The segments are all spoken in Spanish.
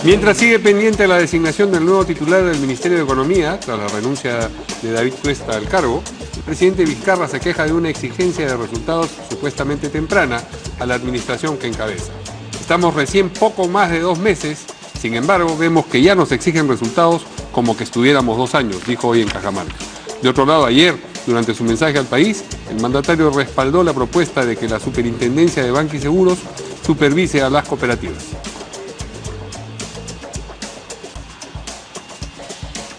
Mientras sigue pendiente la designación del nuevo titular del Ministerio de Economía, tras la renuncia de David Cuesta al cargo, el presidente Vizcarra se queja de una exigencia de resultados supuestamente temprana a la administración que encabeza. Estamos recién poco más de 2 meses, sin embargo, vemos que ya nos exigen resultados como que estuviéramos 2 años, dijo hoy en Cajamarca. De otro lado, ayer, durante su mensaje al país, el mandatario respaldó la propuesta de que la Superintendencia de Banca y Seguros supervise a las cooperativas.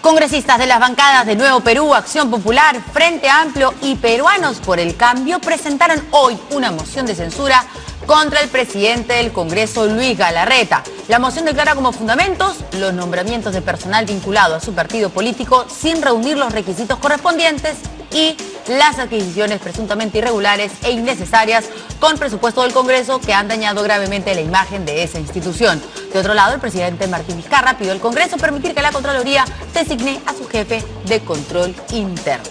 Congresistas de las bancadas de Nuevo Perú, Acción Popular, Frente Amplio y Peruanos por el Cambio presentaron hoy una moción de censura contra el presidente del Congreso, Luis Galarreta. La moción declara como fundamentos los nombramientos de personal vinculado a su partido político sin reunir los requisitos correspondientes y las adquisiciones presuntamente irregulares e innecesarias con presupuesto del Congreso que han dañado gravemente la imagen de esa institución. De otro lado, el presidente Martín Vizcarra pidió al Congreso permitir que la Contraloría designe a su jefe de control interno.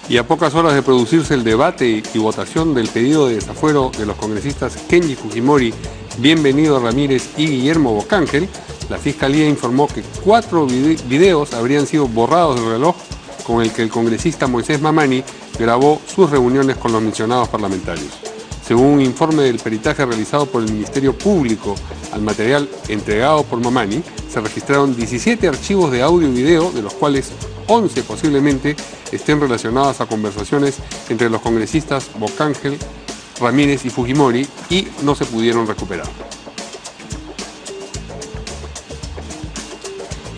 Y a pocas horas de producirse el debate y votación del pedido de desafuero de los congresistas Kenji Fujimori, Bienvenido Ramírez y Guillermo Bocángel, la Fiscalía informó que 4 videos habrían sido borrados del reloj con el que el congresista Moisés Mamani grabó sus reuniones con los mencionados parlamentarios. Según un informe del peritaje realizado por el Ministerio Público al material entregado por Mamani, se registraron 17 archivos de audio y video, de los cuales 11 posiblemente estén relacionadas a conversaciones entre los congresistas Bocángel, Ramírez y Fujimori y no se pudieron recuperar.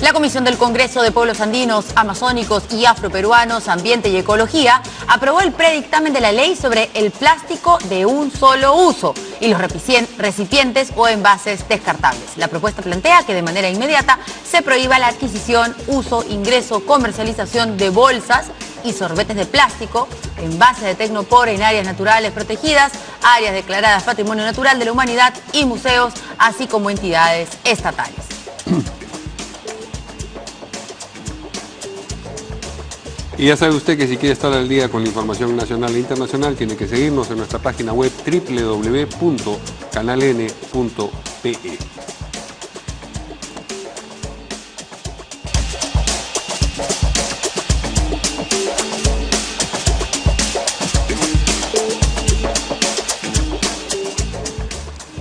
La Comisión del Congreso de Pueblos Andinos, Amazónicos y Afroperuanos, Ambiente y Ecología aprobó el predictamen de la ley sobre el plástico de un solo uso y los recipientes o envases descartables. La propuesta plantea que de manera inmediata se prohíba la adquisición, uso, ingreso, comercialización de bolsas y sorbetes de plástico, envases de tecnopor en áreas naturales protegidas, áreas declaradas Patrimonio Natural de la Humanidad y museos, así como entidades estatales. Y ya sabe usted que si quiere estar al día con la información nacional e internacional, tiene que seguirnos en nuestra página web www.canaln.pe.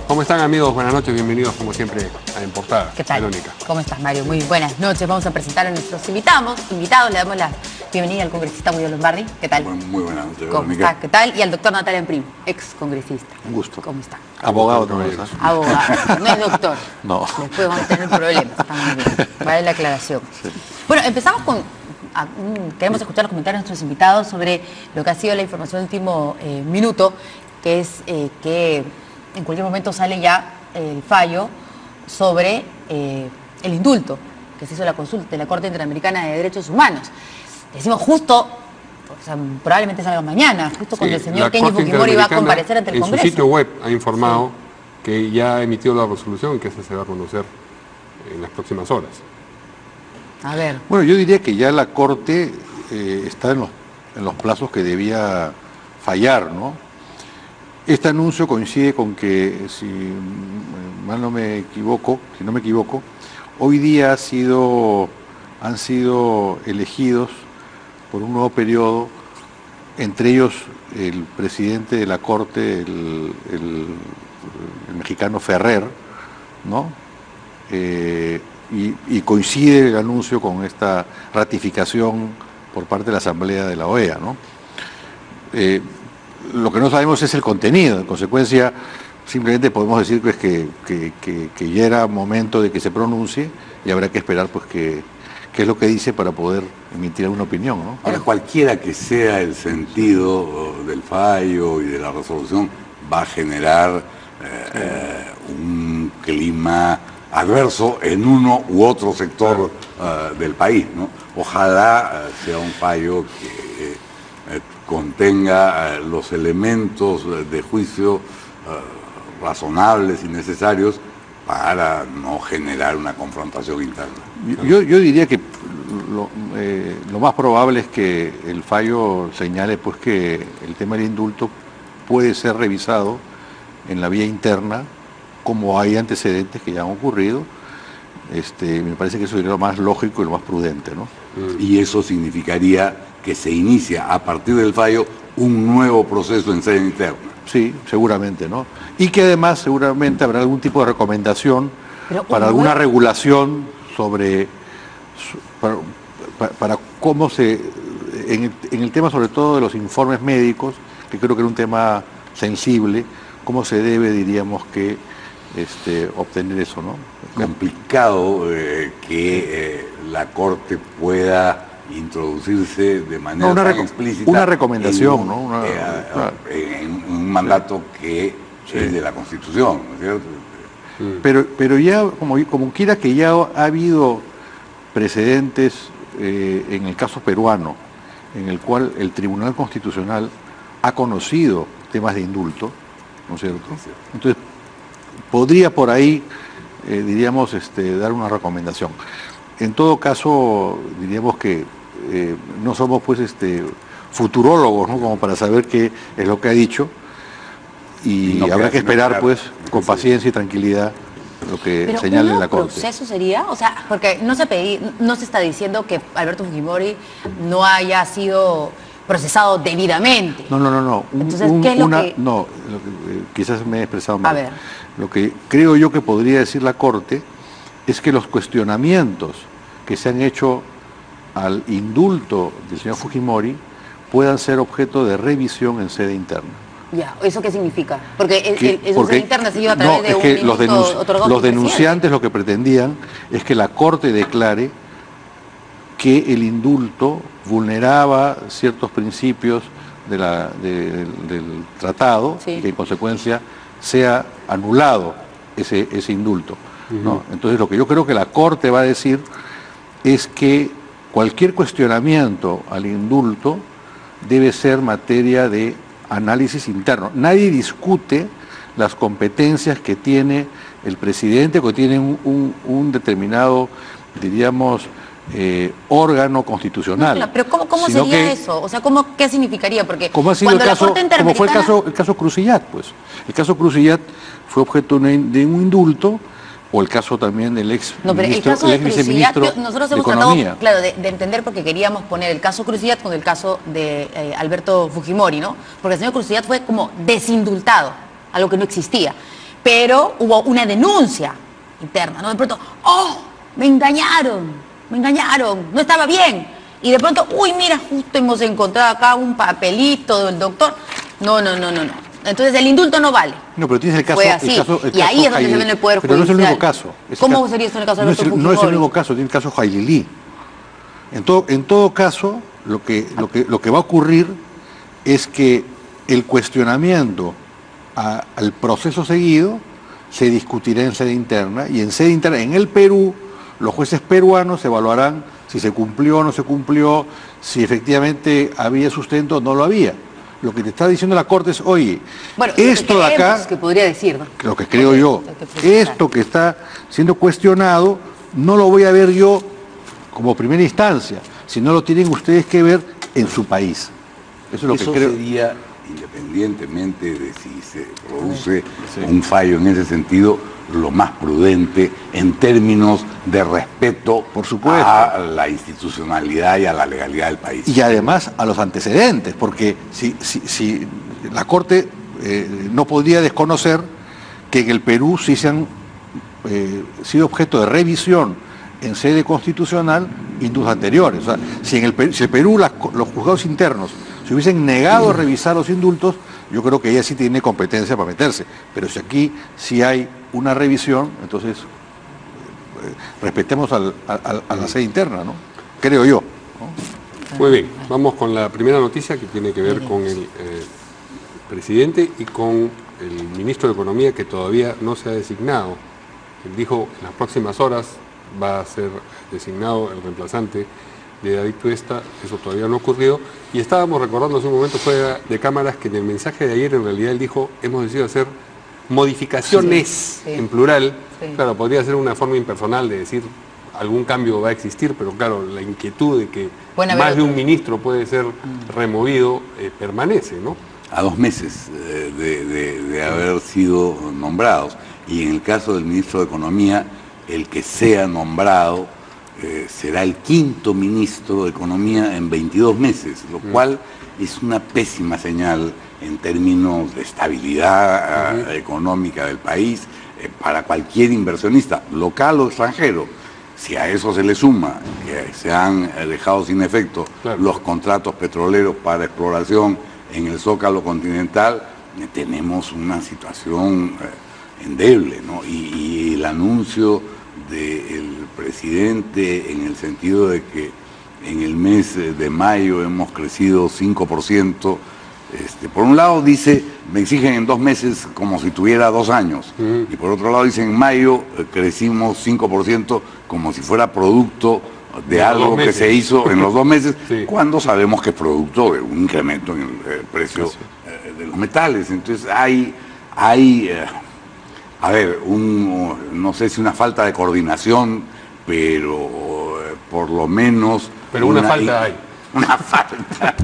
¿Cómo están, amigos? Buenas noches, bienvenidos como siempre a En Portada. ¿Qué tal? Verónica. ¿Cómo estás, Mario? Muy buenas noches. Vamos a presentar a nuestros invitados. Le damos la bienvenida al congresista Guido Lombardi. ¿Qué tal? Muy buenas noches, ¿Cómo Verónica. está? ¿Qué tal? Y al doctor Natalia Prim, ex congresista. Un gusto. ¿Cómo está? Abogado también. Abogado, no es doctor. No. Después vamos a tener problemas. Está muy bien. Vale la aclaración. Sí. Bueno, empezamos con... queremos escuchar los comentarios de nuestros invitados sobre lo que ha sido la información del último minuto, que es que en cualquier momento sale ya el fallo sobre el indulto que se hizo la consulta de la Corte Interamericana de Derechos Humanos. Decimos justo, o sea, probablemente salga mañana, justo cuando el señor Kenji Fujimori va a comparecer ante el Congreso. En su sitio web ha informado que ya ha emitido la resolución y que esa se va a conocer en las próximas horas. A ver. Bueno, yo diría que ya la Corte está en los plazos que debía fallar, ¿no? Este anuncio coincide con que, si no me equivoco, hoy día han sido elegidos por un nuevo periodo, entre ellos el presidente de la Corte, el mexicano Ferrer, ¿no? Y coincide el anuncio con esta ratificación por parte de la Asamblea de la OEA, ¿no? Lo que no sabemos es el contenido. En consecuencia, simplemente podemos decir pues, que ya era momento de que se pronuncie y habrá que esperar pues, qué es lo que dice para poder emitir una opinión, ¿no? Ahora, cualquiera que sea el sentido del fallo y de la resolución, va a generar un clima adverso en uno u otro sector del país, ¿no? Ojalá sea un fallo que contenga los elementos de juicio razonables y necesarios para no generar una confrontación interna. Yo diría que lo más probable es que el fallo señale pues, que el tema del indulto puede ser revisado en la vía interna, como hay antecedentes que ya han ocurrido. Me parece que eso sería lo más lógico y lo más prudente, ¿no? Y eso significaría que se inicia a partir del fallo un nuevo proceso en sede interna. Sí, seguramente, ¿no? Y que además seguramente habrá algún tipo de recomendación para alguna regulación sobre, para cómo se, en el tema sobre todo de los informes médicos, que creo que era un tema sensible, cómo se debe, diríamos que, obtener eso, ¿no? Complicado que la Corte pueda introducirse de manera tan explícita una recomendación, ¿no? En un mandato que es de la Constitución, ¿no es cierto? Pero ya, como quiera que ya ha habido precedentes en el caso peruano, en el cual el Tribunal Constitucional ha conocido temas de indulto, ¿no es cierto? Entonces, podría por ahí, diríamos, dar una recomendación. En todo caso, diríamos que no somos pues futurólogos, ¿no? Como para saber qué es lo que ha dicho, y no habrá que esperar pues con paciencia y tranquilidad lo que señale la Corte. ¿Pero proceso sería? O sea, porque no se está diciendo que Alberto Fujimori no haya sido procesado debidamente. No. Entonces, ¿qué es lo que...? No, quizás me he expresado mal. A ver. Lo que creo yo que podría decir la Corte es que los cuestionamientos que se han hecho al indulto del señor Fujimori puedan ser objeto de revisión en sede interna. Ya, ¿eso qué significa? Porque eso sede interna se lleva a través de un ministro otorgado los denunciantes lo que pretendían es que la Corte declare que el indulto vulneraba ciertos principios del tratado, sí, y que en consecuencia sea anulado ese indulto, ¿no? Entonces lo que yo creo que la Corte va a decir es que cualquier cuestionamiento al indulto debe ser materia de análisis interno. Nadie discute las competencias que tiene el presidente, que tiene un determinado, diríamos, órgano constitucional. No, pero ¿cómo sería eso? O sea, ¿qué significaría? Porque como ha sido el caso, como fue el caso Crucillat, pues. El caso Crucillat fue objeto de un indulto, o el caso también del ex viceministro nosotros hemos tratado, claro, de entender, porque queríamos poner el caso Crucillat con el caso de Alberto Fujimori, ¿no? Porque el señor Crucillat fue como desindultado, algo que no existía. Pero hubo una denuncia interna, ¿no? De pronto, ¡oh! Me engañaron, no estaba bien. Y de pronto, uy, mira, justo hemos encontrado acá un papelito del doctor. No. Entonces el indulto no vale. No, pero tienes el caso... Fue así. Y ahí es donde se ve en el Poder Judicial. Pero no es el único caso. ¿Cómo sería eso en el caso de Alberto Fujimori? No es el único caso, tiene el caso Jailili. En todo caso, lo que va a ocurrir es que el cuestionamiento al proceso seguido se discutirá en sede interna, y en sede interna, en el Perú, los jueces peruanos evaluarán si se cumplió o no se cumplió, si efectivamente había sustento o no lo había. Lo que te está diciendo la Corte es, oye, bueno, esto de acá, que podría decir, ¿no? Lo que creo yo, esto que está siendo cuestionado, no lo voy a ver yo como primera instancia, sino lo tienen ustedes que ver en su país. Eso es lo que creo. Sería, independientemente de si se produce un fallo en ese sentido, lo más prudente en términos de respeto, por supuesto, a la institucionalidad y a la legalidad del país. Y además a los antecedentes, porque si la Corte no podría desconocer que en el Perú sí se han sido objeto de revisión en sede constitucional indultos anteriores. O sea, si el Perú los juzgados internos se hubiesen negado a revisar los indultos, yo creo que ella sí tiene competencia para meterse. Pero si aquí sí hay una revisión, entonces respetemos a la sede interna, ¿no? Creo yo, ¿no? Muy bien, vamos con la primera noticia, que tiene que ver con el presidente y con el ministro de Economía, que todavía no se ha designado. Él dijo en las próximas horas va a ser designado el reemplazante de David Tuesta. Eso todavía no ha ocurrido, y estábamos recordando hace un momento fuera de cámaras que en el mensaje de ayer en realidad él dijo: hemos decidido hacer modificaciones, en plural. Claro, podría ser una forma impersonal de decir algún cambio va a existir, pero claro, la inquietud de que más de un ministro puede ser removido permanece, ¿no? a 2 meses de haber sido nombrados. Y en el caso del ministro de Economía, el que sea nombrado será el 5º ministro de Economía en 22 meses, lo cual es una pésima señal en términos de estabilidad económica del país para cualquier inversionista, local o extranjero. Si a eso se le suma que se han dejado sin efecto los contratos petroleros para exploración en el Zócalo continental, tenemos una situación endeble, ¿no? Y el anuncio del presidente en el sentido de que en el mes de mayo hemos crecido 5%, por un lado dice, me exigen en 2 meses como si tuviera 2 años, y por otro lado dice, en mayo crecimos 5% como si fuera producto de algo que se hizo en los 2 meses, cuando sabemos que es producto de un incremento en el precio de los metales. Entonces hay a ver, no sé si una falta de coordinación, pero por lo menos... Pero una falta hay. Una falta.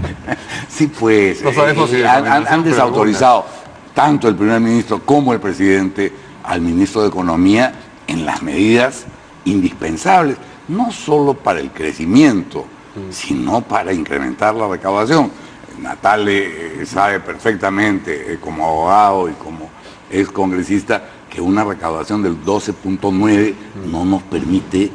Sí, pues. No sabemos si han desautorizado tanto el primer ministro como el presidente al ministro de Economía en las medidas indispensables, no solo para el crecimiento, sino para incrementar la recaudación. Natale sabe perfectamente, como abogado y como ex congresista, que una recaudación del 12.9 no nos permite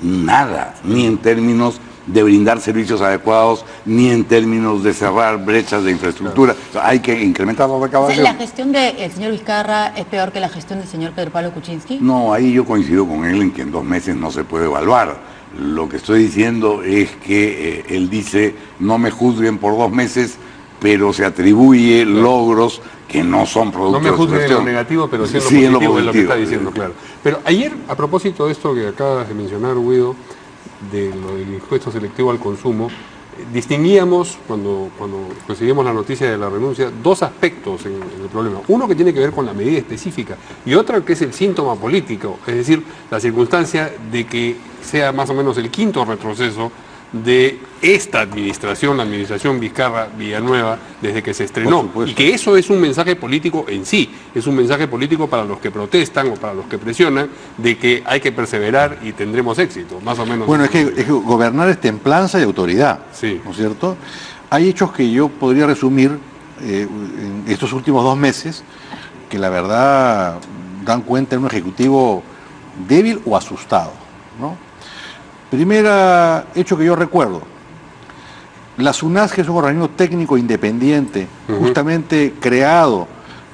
nada, ni en términos de brindar servicios adecuados, ni en términos de cerrar brechas de infraestructura. O sea, hay que incrementar la recaudación. ¿La gestión del señor Vizcarra es peor que la gestión del señor Pedro Pablo Kuczynski? No, ahí yo coincido con él en que en 2 meses no se puede evaluar. Lo que estoy diciendo es que él dice, no me juzguen por 2 meses, pero se atribuye logros que no son productos. No me juzguen en lo negativo, pero sí en lo positivo, es lo que está diciendo, claro. Pero ayer, a propósito de esto que acabas de mencionar, Guido, del impuesto selectivo al consumo, distinguíamos, cuando recibimos la noticia de la renuncia, 2 aspectos en el problema. Uno que tiene que ver con la medida específica y otro que es el síntoma político, es decir, la circunstancia de que sea más o menos el 5º retroceso de esta administración, la administración Vizcarra-Villanueva, desde que se estrenó. Y que eso es un mensaje político en sí, es un mensaje político para los que protestan o para los que presionan, de que hay que perseverar y tendremos éxito, más o menos. Bueno, es que gobernar es templanza y autoridad, ¿no es cierto? Hay hechos que yo podría resumir en estos últimos 2 meses, que la verdad dan cuenta de un ejecutivo débil o asustado, ¿no? Primer hecho que yo recuerdo, la SUNAS, que es un organismo técnico independiente, justamente creado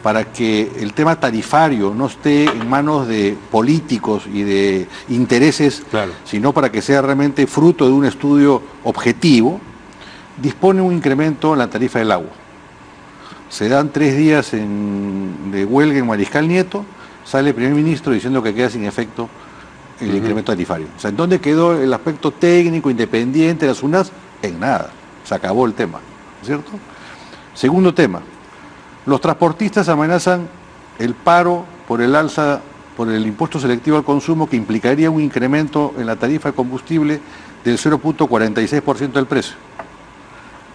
para que el tema tarifario no esté en manos de políticos y de intereses, sino para que sea realmente fruto de un estudio objetivo, dispone un incremento en la tarifa del agua. Se dan 3 días de huelga en Mariscal Nieto, sale el primer ministro diciendo que queda sin efecto el incremento tarifario. O sea, ¿en dónde quedó el aspecto técnico, independiente de las UNAS? En nada. Se acabó el tema, ¿cierto? Segundo tema. Los transportistas amenazan el paro por el alza, por el impuesto selectivo al consumo, que implicaría un incremento en la tarifa de combustible del 0.46% del precio.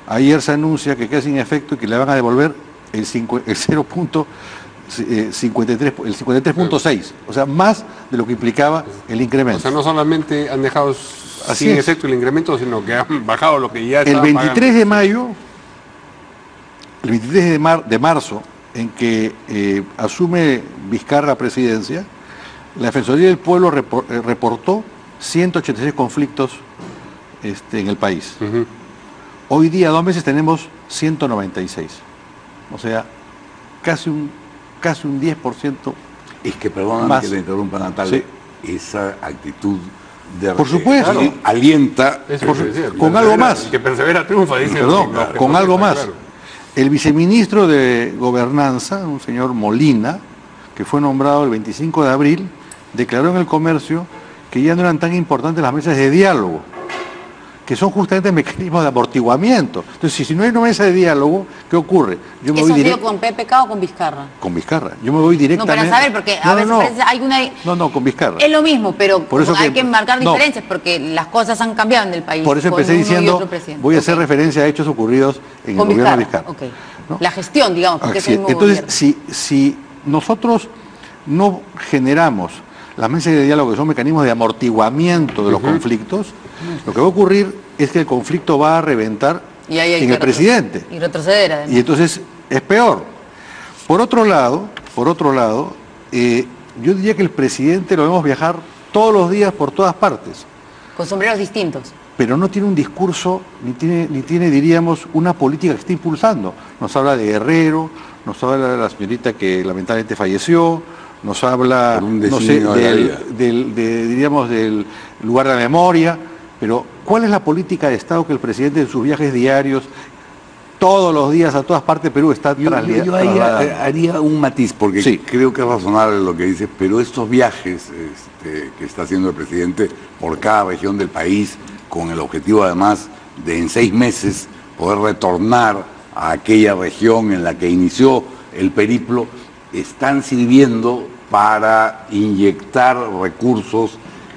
Ayer se anuncia que queda sin efecto y que le van a devolver el 53.6, o sea, más de lo que implicaba el incremento. O sea, no solamente han dejado sin efecto el incremento, sino que han bajado lo que ya el 23 de mayo, el 23 de marzo, en que asume Vizcarra presidencia, la Defensoría del Pueblo reportó 186 conflictos en el país. Hoy día, 2 meses, tenemos 196. O sea, casi un 10%. Es que, perdóname que le interrumpa, Natalia, esa actitud de... Por supuesto. Alienta... con algo más. Que persevera triunfa, dice. Perdón, con algo más. Claro. El viceministro de Gobernanza, un señor Molina, que fue nombrado el 25 de abril, declaró en El Comercio que ya no eran tan importantes las mesas de diálogo, que son justamente mecanismos de amortiguamiento. Entonces, si no hay una mesa de diálogo, ¿qué ocurre? Yo me ¿Eso voy ha sido con PPK o con Vizcarra? Con Vizcarra. Yo me voy directamente... No, para saber, porque a veces hay una... No, con Vizcarra. Es lo mismo, pero por eso hay que marcar diferencias, porque las cosas han cambiado en el país. Por eso empecé diciendo, voy a hacer referencia a hechos ocurridos en el gobierno de Vizcarra. ¿no? La gestión, digamos, porque es el mismo Entonces, gobierno. si nosotros no generamos las mesas de diálogo, que son mecanismos de amortiguamiento de los conflictos, lo que va a ocurrir es que el conflicto va a reventar Y ahí hay en que el presidente. Y retroceder, además. Y entonces es peor. Por otro lado, yo diría que el presidente lo vemos viajar todos los días por todas partes, Con sombreros distintos. pero no tiene un discurso, ni tiene, diríamos, una política que esté impulsando. Nos habla de Guerrero, nos habla de la señorita que lamentablemente falleció, nos habla, Por un no sé, designio de la vida. diríamos, del lugar de la memoria, pero ¿cuál es la política de Estado que el presidente en sus viajes diarios, todos los días, a todas partes de Perú, está Yo ahí haría un matiz, porque Sí. creo que es razonable lo que dices, pero estos viajes que está haciendo el presidente por cada región del país, con el objetivo además de en 6 meses poder retornar a aquella región en la que inició el periplo, están sirviendo para inyectar recursos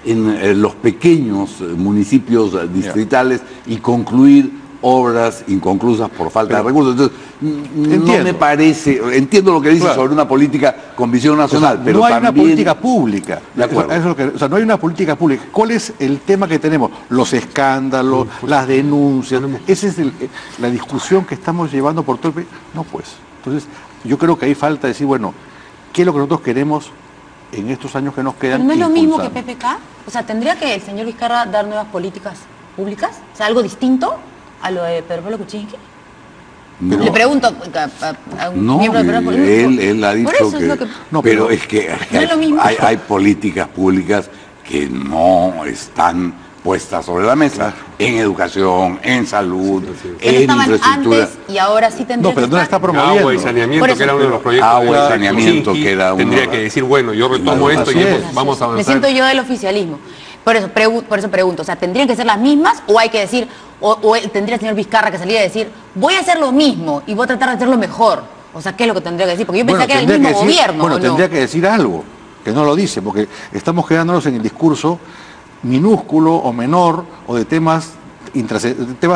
en los pequeños municipios distritales y concluir obras inconclusas por falta de recursos. Entonces, no me parece, entiendo lo que dices sobre una política con visión nacional, pero no hay también... una política pública. De acuerdo. Eso es lo que, o sea, no hay una política pública. ¿Cuál es el tema que tenemos? Los escándalos, las denuncias. Esa es la discusión que estamos llevando por todo el país. No, pues. Entonces, yo creo que ahí falta decir, bueno, ¿qué es lo que nosotros queremos en estos años que nos quedan? Pero no es lo mismo que impulsando? PPK. O sea, ¿tendría que el señor Vizcarra dar nuevas políticas públicas? O sea, algo distinto a lo de Pedro Pablo Kuczynski. No. Le pregunto a un No, miembro de Perú Político. él ha dicho Por eso que... es lo que... No, pero pero es que no es lo mismo. hay políticas públicas que no están puestas sobre la mesa en educación, en salud, Que no en estaban infraestructura. antes y ahora sí tendría No, pero que no la estar. está promoviendo. Agua y saneamiento, Por eso. que era uno de los proyectos Agua y de saneamiento, Kuczynski, que era uno tendría de- que decir, bueno, yo retomo Así esto y es. vamos a Me avanzar. siento yo del oficialismo. Por eso pregunto, o sea, ¿tendrían que ser las mismas o hay que decir, o tendría el señor Vizcarra que salir a decir, voy a hacer lo mismo y voy a tratar de hacerlo mejor? O sea, ¿qué es lo que tendría que decir? Porque yo pensaba que era el tendría mismo que decir- gobierno, Bueno, ¿o no? tendría que decir algo, que no lo dice, porque estamos quedándonos en el discurso minúsculo o menor o de temas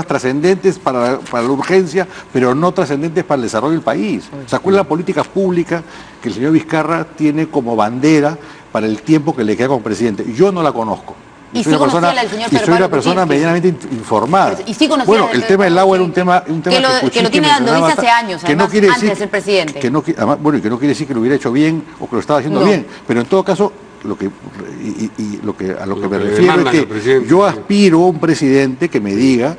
trascendentes para la urgencia, pero no trascendentes para el desarrollo del país. O sea, ¿cuál es la política pública que el señor Vizcarra tiene como bandera para el tiempo que le queda como presidente? Yo no la conozco. Y Soy sí una persona, conocía la del señor y soy Pedro una Pablo persona Kuczynski. medianamente informada. Y sí conocía bueno, la el del tema del Pedro agua era un Kuczynski. tema Que lo Kuczynski tiene dando mencionaba dice hace años, que no además, quiere antes decir de ser presidente. que no, además, bueno, y que no quiere decir que lo hubiera hecho bien o que lo estaba haciendo No. bien, pero en todo caso a lo que a lo que me que refiero es demandan que al presidente. yo aspiro a un presidente que me diga,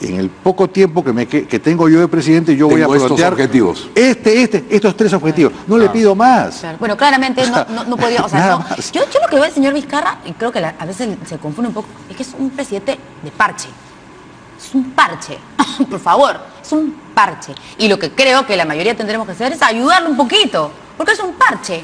en el poco tiempo que tengo yo de presidente, yo voy a Tengo estos plantear objetivos. estos 3 objetivos. No le pido más. Claro. Bueno, claramente no podía, o sea, Nada no. más. Yo lo que veo del señor Vizcarra, y creo que a veces se confunde un poco, es que es un presidente de parche. Es un parche, por favor, es un parche. Y lo que creo que la mayoría tendremos que hacer es ayudarlo un poquito, porque es un parche.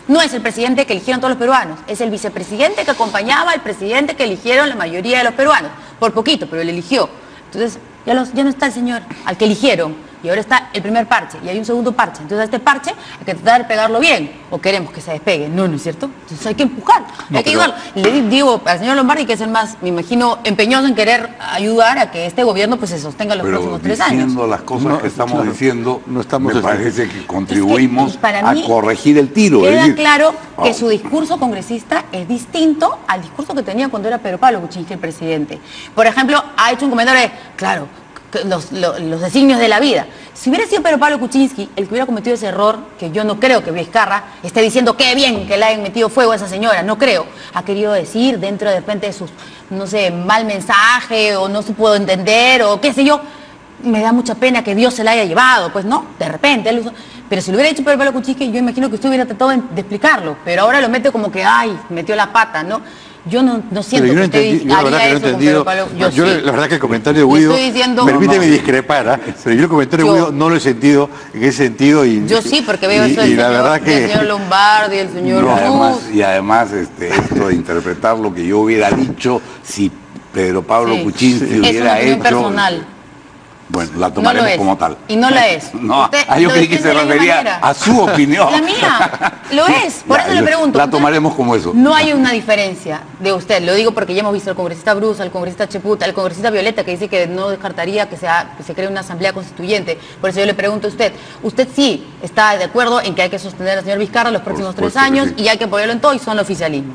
No es el presidente que eligieron todos los peruanos, es el vicepresidente que acompañaba al presidente que eligieron la mayoría de los peruanos. Por poquito, pero él eligió. Entonces, ya no está el señor al que eligieron, y ahora está el primer parche, y hay un segundo parche. Entonces, a este parche hay que tratar de pegarlo bien, o queremos que se despegue. No es cierto. Entonces hay que empujar, No, hay que pero- ayudar. Le digo al señor Lombardi, que es el más, me imagino, empeñoso en querer ayudar a que este gobierno pues se sostenga los Pero próximos 3 años. diciendo las cosas No, que estamos claro, diciendo, no estamos me haciendo- parece que contribuimos Es que, para a mí, corregir el tiro. es Queda decir, claro que oh, su discurso congresista es distinto al discurso que tenía cuando era Pedro Pablo Kuczynski el presidente. Por ejemplo, ha hecho un comentario de, claro, que los designios de la vida. Si hubiera sido Pedro Pablo Kuczynski el que hubiera cometido ese error, que yo no creo que Vizcarra esté diciendo qué bien que le hayan metido fuego a esa señora, no creo. Ha querido decir dentro de repente de sus, no sé, mal mensaje o no se pudo entender o qué sé yo. Me da mucha pena que Dios se la haya llevado, pues no, de repente. Pero si lo hubiera dicho Pedro Pablo Kuczynski, yo imagino que usted hubiera tratado de explicarlo, pero ahora lo mete como que, ay, metió la pata, ¿no? Yo no siento Pero yo que no usted entendí, yo la verdad haría que no eso he con Pedro entendido. Pablo. Yo sí. la verdad que el comentario de Le Guido, estoy diciendo- permíteme discrepar, pero yo el comentario de Yo- Guido no lo he sentido en ese sentido. Yo sí, porque veo eso y la verdad del señor Lombardi, el señor y además esto de interpretar lo que yo hubiera dicho si Pedro Pablo Sí. Kuczynski Es una hubiera opinión hecho... personal. Bueno, la tomaremos como tal. Y no la es. No, Usted yo lo creí que se defiende de la refería manera. a su opinión. La mía, lo es, por Ya, eso le pregunto. La tomaremos como eso. No hay una diferencia de usted, lo digo porque ya hemos visto al congresista Bruce, al congresista Cheputa, al congresista Violeta, que dice que no descartaría que se cree una asamblea constituyente. Por eso yo le pregunto a usted sí está de acuerdo en que hay que sostener al señor Vizcarra los próximos 3 años sí. y hay que apoyarlo en todo y son el oficialismo.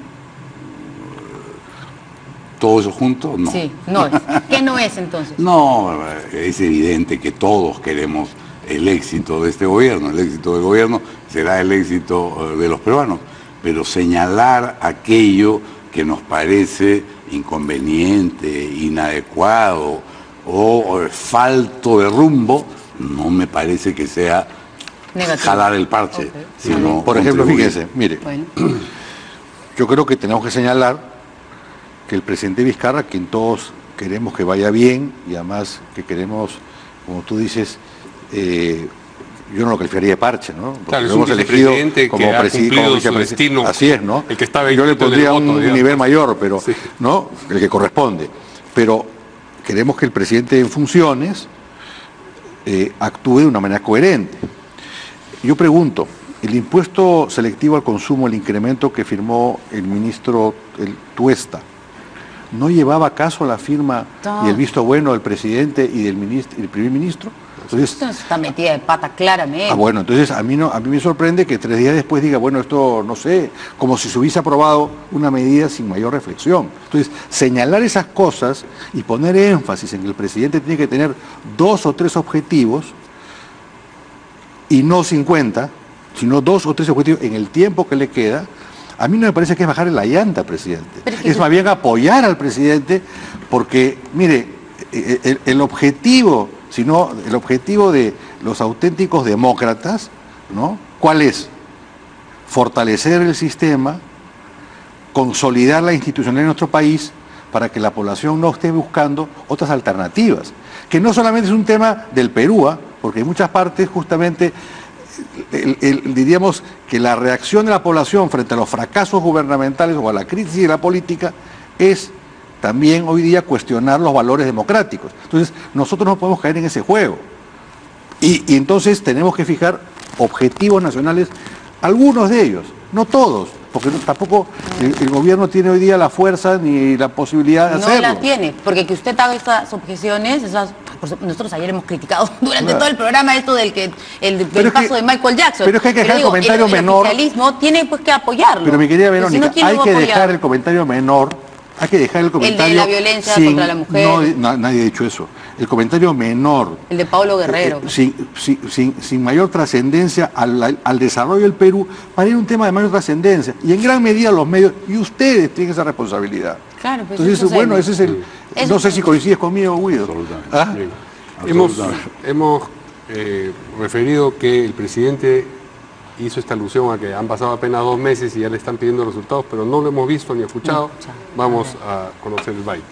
¿Todo eso junto? No. Sí, no es. ¿Qué no es entonces? No, es evidente que todos queremos el éxito de este gobierno. El éxito del gobierno será el éxito de los peruanos. Pero señalar aquello que nos parece inconveniente, inadecuado o falto de rumbo, no me parece que sea Negativo. jalar el parche. Okay. Sino Por ejemplo, contribuir. fíjense, mire, Bueno. yo creo que tenemos que señalar que el presidente Vizcarra, quien todos queremos que vaya bien y además que queremos, como tú dices, yo no lo calificaría de parche, ¿no? Porque Claro, es lo un hemos elegido vicepresidente que ha cumplido su destino. Así es, ¿no? El que estaba yo le inscrito en el pondría voto, un digamos. nivel mayor, pero Sí. ¿no? El que corresponde. Pero queremos que el presidente en funciones actúe de una manera coherente. Yo pregunto, el impuesto selectivo al consumo, el incremento que firmó el ministro Tuesta, ¿no llevaba acaso la firma y el visto bueno del presidente y del primer ministro? Entonces, Esto está metida de pata claramente. bueno, entonces a mí me sorprende que 3 días después diga, bueno, esto no sé, como si se hubiese aprobado una medida sin mayor reflexión. Entonces, señalar esas cosas y poner énfasis en que el presidente tiene que tener 2 o 3 objetivos y no 50, sino 2 o 3 objetivos en el tiempo que le queda, a mí no me parece que es bajarle la llanta al presidente. Es más bien apoyar al presidente porque, mire, el objetivo de los auténticos demócratas, ¿no? ¿Cuál es? Fortalecer el sistema, consolidar la institucionalidad en nuestro país para que la población no esté buscando otras alternativas. Que no solamente es un tema del Perú, porque en muchas partes justamente diríamos que la reacción de la población frente a los fracasos gubernamentales o a la crisis de la política es también hoy día cuestionar los valores democráticos. Entonces, nosotros no podemos caer en ese juego. Y entonces tenemos que fijar objetivos nacionales, algunos de ellos, no todos, porque tampoco el gobierno tiene hoy día la fuerza ni la posibilidad de hacerlo. No la tiene, porque que usted haga estas objeciones, nosotros ayer hemos criticado durante todo el programa esto del paso de Michael Jackson. Pero es que hay que dejar el comentario menor. El oficialismo tiene pues que apoyarlo. Pero mi querida Verónica, Si no, hay que dejar el comentario menor. Hay que dejar el comentario... El de la violencia contra la mujer. No, nadie ha dicho eso. El comentario menor. El de Paulo Guerrero. Sin mayor trascendencia al desarrollo del Perú, para ir a un tema de mayor trascendencia. Y en gran medida los medios, y ustedes tienen esa responsabilidad. Claro, pues entonces, bueno, ese es el... No sé si coincides conmigo, Guido. Absolutamente. ¿Ah? Hemos referido que el presidente hizo esta alusión a que han pasado apenas 2 meses y ya le están pidiendo resultados, pero no lo hemos visto ni escuchado. Vamos a conocer el byte.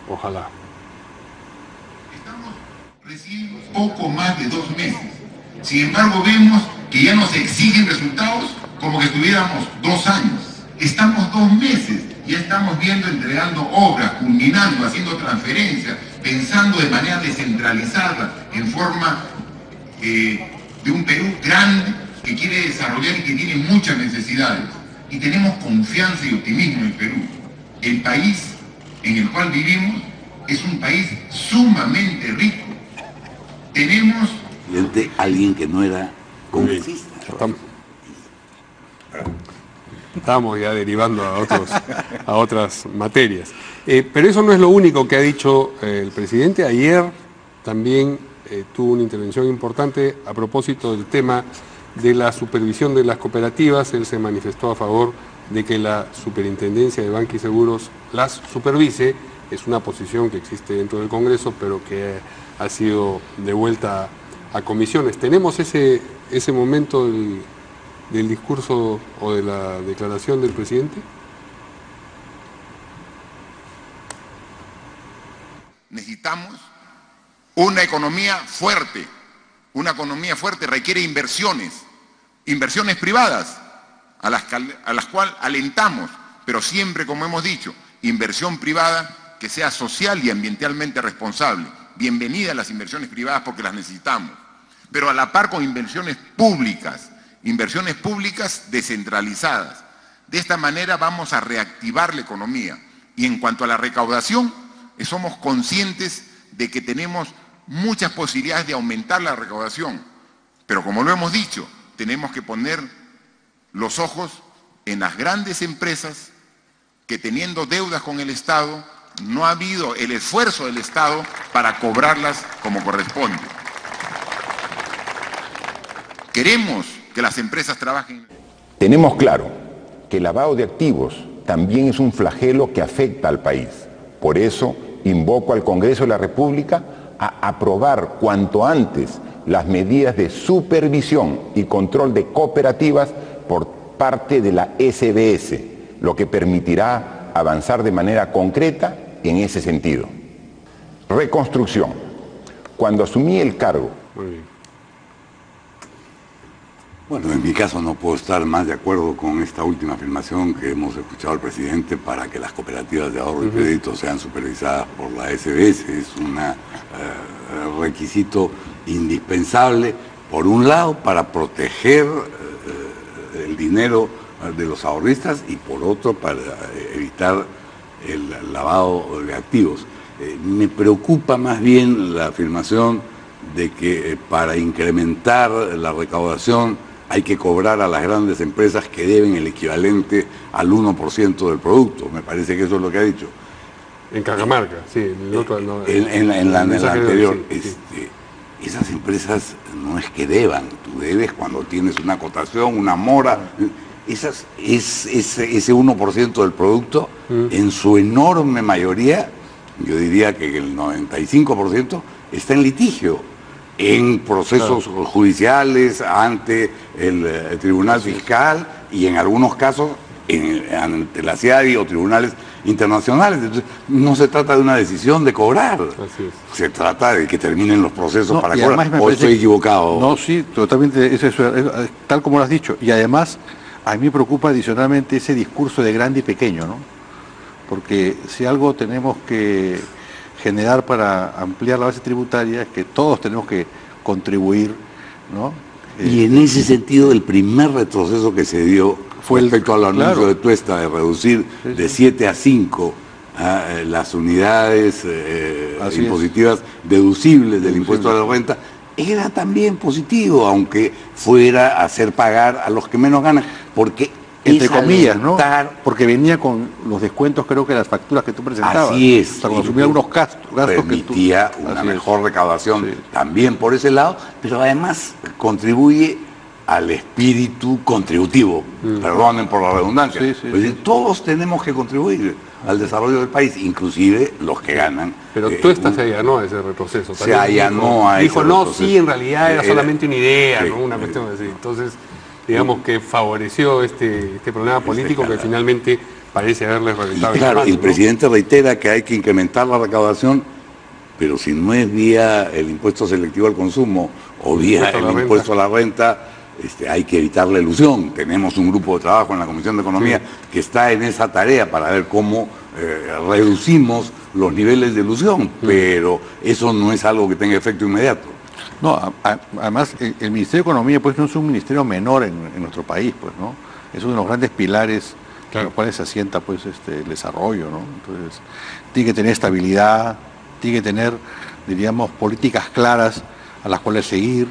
Ojalá. Estamos recién poco más de 2 meses. Sin embargo, vemos que ya nos exigen resultados como que estuviéramos 2 años. Estamos 2 meses, ya estamos viendo, entregando obras, culminando, haciendo transferencias, pensando de manera descentralizada, en forma de un Perú grande que quiere desarrollar y que tiene muchas necesidades. Y tenemos confianza y optimismo en el Perú. El país en el cual vivimos es un país sumamente rico. Tenemos... Alguien que no era congresista. Estamos ya derivando a otras materias. Pero eso no es lo único que ha dicho el presidente. Ayer también tuvo una intervención importante a propósito del tema de la supervisión de las cooperativas. Él se manifestó a favor de que la Superintendencia de Banca y Seguros las supervise. Es una posición que existe dentro del Congreso, pero que ha sido devuelta a comisiones. ¿Tenemos ese momento del discurso o de la declaración del presidente? Necesitamos una economía fuerte. Una economía fuerte requiere inversiones privadas, a las cuales alentamos, pero siempre, como hemos dicho, inversión privada que sea social y ambientalmente responsable. Bienvenidas las inversiones privadas porque las necesitamos, pero a la par con inversiones públicas descentralizadas. De esta manera vamos a reactivar la economía. Y en cuanto a la recaudación, somos conscientes de que tenemos muchas posibilidades de aumentar la recaudación, pero como lo hemos dicho, tenemos que poner los ojos en las grandes empresas que, teniendo deudas con el Estado, no ha habido el esfuerzo del Estado para cobrarlas como corresponde. Queremos que las empresas trabajen. Tenemos claro que el lavado de activos también es un flagelo que afecta al país. Por eso invoco al Congreso de la República a aprobar cuanto antes las medidas de supervisión y control de cooperativas por parte de la SBS, lo que permitirá avanzar de manera concreta en ese sentido. Reconstrucción. Cuando asumí el cargo. Muy bien. Bueno, en mi caso no puedo estar más de acuerdo con esta última afirmación que hemos escuchado al presidente para que las cooperativas de ahorro y crédito sean supervisadas por la SBS. Es un requisito indispensable, por un lado, para proteger el dinero de los ahorristas y por otro, para evitar el lavado de activos. Me preocupa más bien la afirmación de que para incrementar la recaudación hay que cobrar a las grandes empresas que deben el equivalente al 1% del producto. Me parece que eso es lo que ha dicho. En Cajamarca, sí. En el otro, no, en la anterior. Sí, sí. Esas empresas no es que deban. Tú debes cuando tienes una cotación, una mora. Ese 1% del producto, en su enorme mayoría, yo diría que el 95% está en litigio, en procesos judiciales, ante el Tribunal Fiscal y en algunos casos ante la CIADI o tribunales internacionales. Entonces, no se trata de una decisión de cobrar, se trata de que terminen los procesos para cobrar. ¿O estoy equivocado? No, sí, totalmente, es tal como lo has dicho. Y además, a mí me preocupa adicionalmente ese discurso de grande y pequeño, ¿no? Porque si algo tenemos que generar para ampliar la base tributaria es que todos tenemos que contribuir, ¿no? Y en ese sentido, el primer retroceso que se dio fue respecto al anuncio de Tuesta de reducir de 7 a 5 las unidades impositivas deducibles del impuesto a la renta, era también positivo, aunque fuera a hacer pagar a los que menos ganan, porque entre comillas, ¿no? Porque venía con los descuentos, creo que las facturas que tú presentabas. Así es. O sea, consumía algunos gastos permitía que tú... una mejor recaudación también por ese lado, pero además contribuye al espíritu contributivo, perdonen por la redundancia. Es decir, todos tenemos que contribuir al desarrollo del país, inclusive los que ganan. Pero Tuesta se allanó a ese retroceso. Se allanó a ese retroceso. Dijo, no, sí, en realidad era solamente una idea, ¿no? Una cuestión así. Entonces, digamos que favoreció este problema político que finalmente parece haberle reventado. Y claro, el presidente reitera que hay que incrementar la recaudación, pero si no es vía el impuesto selectivo al consumo o vía el impuesto a la renta, hay que evitar la elusión. Tenemos un grupo de trabajo en la Comisión de Economía que está en esa tarea para ver cómo reducimos los niveles de elusión, pero eso no es algo que tenga efecto inmediato. No, además el Ministerio de Economía pues no es un ministerio menor en nuestro país, pues, ¿no? Es uno de los grandes pilares en los cuales se asienta pues el desarrollo, ¿no? Entonces, tiene que tener estabilidad, tiene que tener, diríamos, políticas claras a las cuales seguir,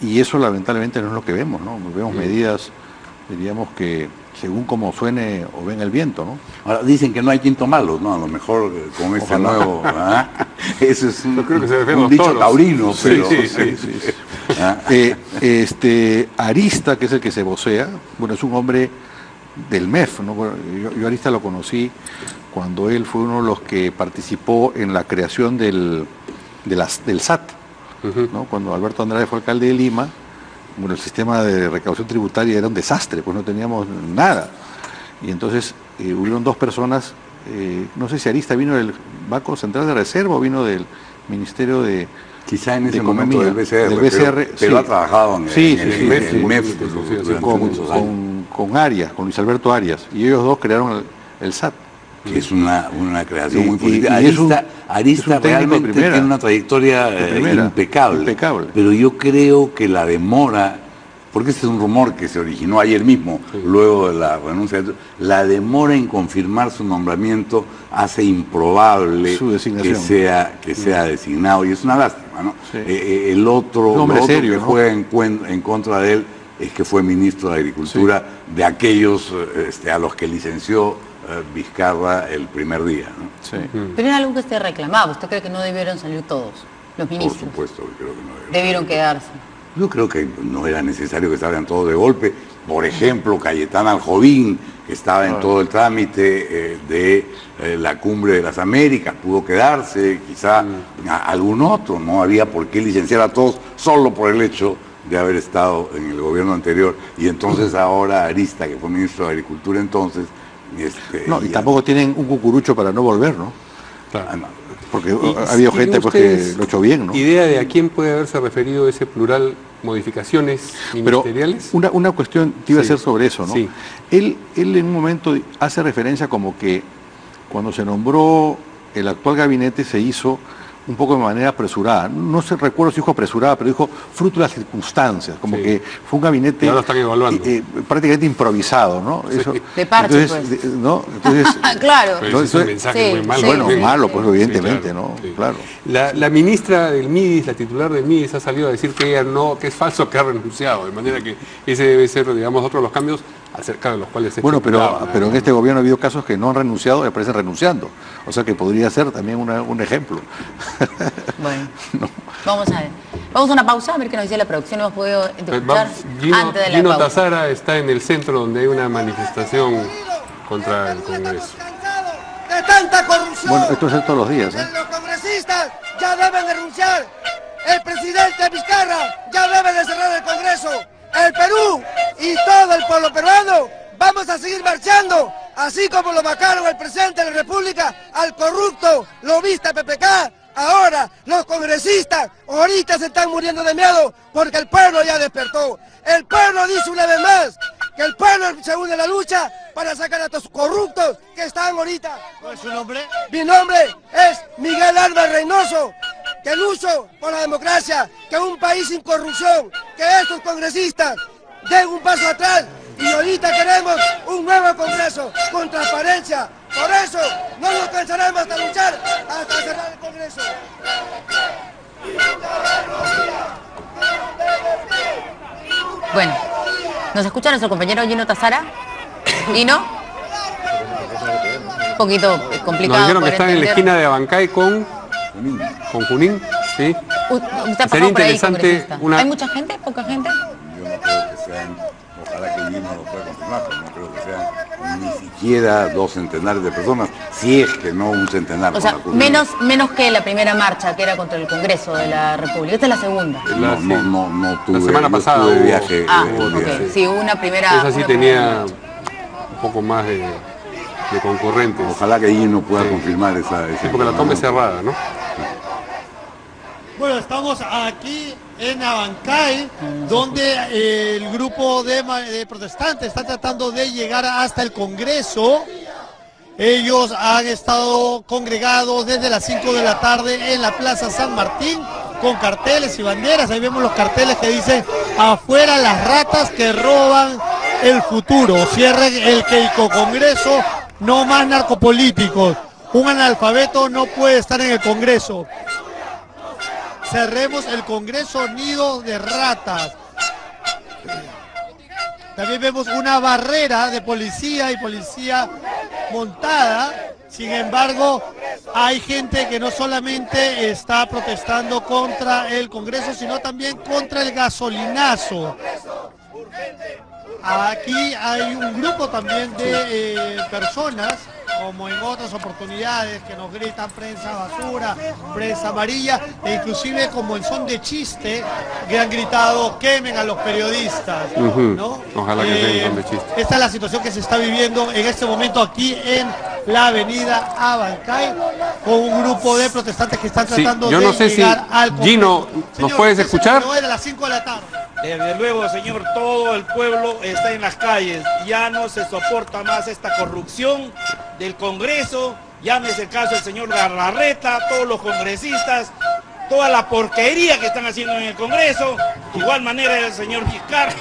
y eso lamentablemente no es lo que vemos, ¿no? Vemos medidas, diríamos que según como suene o venga el viento, ¿no? Ahora dicen que no hay quinto malo, ¿no? A lo mejor con este nuevo... Eso es un dicho taurino, pero... Arista, que es el que se vocea, bueno, es un hombre del MEF, ¿no? Bueno, yo Arista lo conocí cuando él fue uno de los que participó en la creación del SAT, ¿no? Cuando Alberto Andrade fue alcalde de Lima, bueno, el sistema de recaudación tributaria era un desastre, pues no teníamos nada. Y entonces hubieron dos personas, no sé si Arista vino del Banco Central de Reserva o vino del Ministerio de... Quizá en ese momento del BCR, pero ha trabajado en el MEF con Arias, con Luis Alberto Arias, y ellos dos crearon el SAT. que es una creación muy positiva. y es un Arista técnico realmente de primera. tiene una trayectoria impecable. Pero yo creo que la demora, porque este es un rumor que se originó ayer mismo, luego de la renuncia, la demora en confirmar su nombramiento hace improbable su designación, que sea designado, y es una lástima, ¿no? Sí. El otro, serio, que ¿no? juega en contra de él es que fue ministro de Agricultura de aquellos a los que licenció Vizcarra el primer día, ¿no? Sí. Pero era algo que usted reclamaba. ¿Usted cree que no debieron salir todos los ministros? Por supuesto que creo que no Debieron quedarse. Yo creo que no era necesario que salgan todos de golpe. Por ejemplo, Cayetana Aljovín, que estaba en todo el trámite de la Cumbre de las Américas, pudo quedarse, quizá algún otro. No había por qué licenciar a todos solo por el hecho de haber estado en el gobierno anterior. Y entonces ahora Arista, que fue ministro de Agricultura entonces... No, y tampoco tienen un cucurucho para no volver, ¿no? Claro. no. Porque ha habido gente pues, que lo ha hecho bien, ¿no? ¿Idea de a quién puede haberse referido ese plural modificaciones ministeriales? Pero una cuestión te iba a hacer sobre eso, ¿no? Sí. Él en un momento hace referencia como que cuando se nombró el actual gabinete se hizo un poco de manera apresurada. No sé, recuerdo si dijo apresurada, pero dijo fruto de las circunstancias, como que fue un gabinete ya lo están evaluando. Prácticamente improvisado, ¿no? Sí. Eso, de parche, entonces, pues. ¿no? Entonces, Claro. Pero ese es un mensaje muy malo. bueno, también. malo, pues evidentemente, Sí, claro, ¿no? sí. Claro. La ministra del MIDIS, la titular del MIDIS, ha salido a decir que ella no, que es falso que ha renunciado, de manera que ese debe ser, digamos, otro de los cambios acerca de los cuales se Bueno, especulaba, pero en este gobierno ha habido casos que no han renunciado y aparecen renunciando. O sea que podría ser también un ejemplo. Bueno, vamos a ver. Vamos a una pausa, a ver qué nos dice la producción. Hemos podido escuchar antes de la Gino pausa. Tazara está en el centro donde hay una manifestación contra el Congreso. De tanta corrupción. Bueno, esto es todos los días, ¿eh? Los congresistas ya deben de renunciar. El presidente Vizcarra ya debe de cerrar el Congreso. El Perú y todo el pueblo peruano vamos a seguir marchando, así como lo vacaron el presidente de la República al corrupto lobista PPK. Ahora los congresistas ahorita se están muriendo de miedo porque el pueblo ya despertó. El pueblo dice una vez más que el pueblo se une a la lucha para sacar a estos corruptos que están ahorita. ¿Cuál es su nombre? Mi nombre es Miguel Álvarez Reynoso, que lucho por la democracia, que un país sin corrupción, que estos congresistas den un paso atrás y ahorita queremos un nuevo Congreso con transparencia. Por eso no nos cansaremos hasta luchar hasta cerrar el Congreso. Bueno, ¿nos escucha nuestro compañero Gino Tazara? ¿Gino? Un poquito complicado. Nos dijeron que poder están en la entender. esquina de Abancay con Junín, ¿sí? Usted ha Sería pasado por ahí, interesante congresista. una- ¿Hay mucha gente? ¿Poca gente? Yo no creo que sean, ojalá que Gino lo pueda confirmar, pero no creo que sean ni siquiera 2 centenares de personas, si es que no un centenar. O con sea, la cultura. menos que la primera marcha que era contra el Congreso de la República. Esta es la segunda. No tuve, La semana yo pasada estuve de hubo- viaje. Ah, el día. ok. Sí, hubo una primera... Esa sí una tenía un poco más de concurrentes. Ojalá que Gino pueda Sí. confirmar esa Sí, porque la toma es cerrada, ¿no? Bueno, estamos aquí en Abancay, donde el grupo de protestantes está tratando de llegar hasta el Congreso. Ellos han estado congregados desde las 5 de la tarde en la Plaza San Martín con carteles y banderas. Ahí vemos los carteles que dicen afuera las ratas que roban el futuro. Cierren el Keiko Congreso, no más narcopolíticos. Un analfabeto no puede estar en el Congreso. Cerremos el Congreso, nido de ratas. También vemos una barrera de policía y policía montada. Sin embargo, hay gente que no solamente está protestando contra el Congreso, sino también contra el gasolinazo. Aquí hay un grupo también de personas, como en otras oportunidades, que nos gritan prensa basura, prensa amarilla, e inclusive como en son de chiste, que han gritado quemen a los periodistas. ¿no? Ojalá que sea en son de chiste. Esta es la situación que se está viviendo en este momento aquí en la avenida Abancay, con un grupo de protestantes que están Sí, tratando yo de no sé si, llegar al Congreso. Gino, ¿nos Señor, puedes usted se escuchar? enteró de las 5 de la tarde. Desde luego, señor, todo el pueblo está en las calles. Ya no se soporta más esta corrupción del Congreso, llámese el caso del señor Galarreta, todos los congresistas, toda la porquería que están haciendo en el Congreso, de igual manera el señor Vizcarra,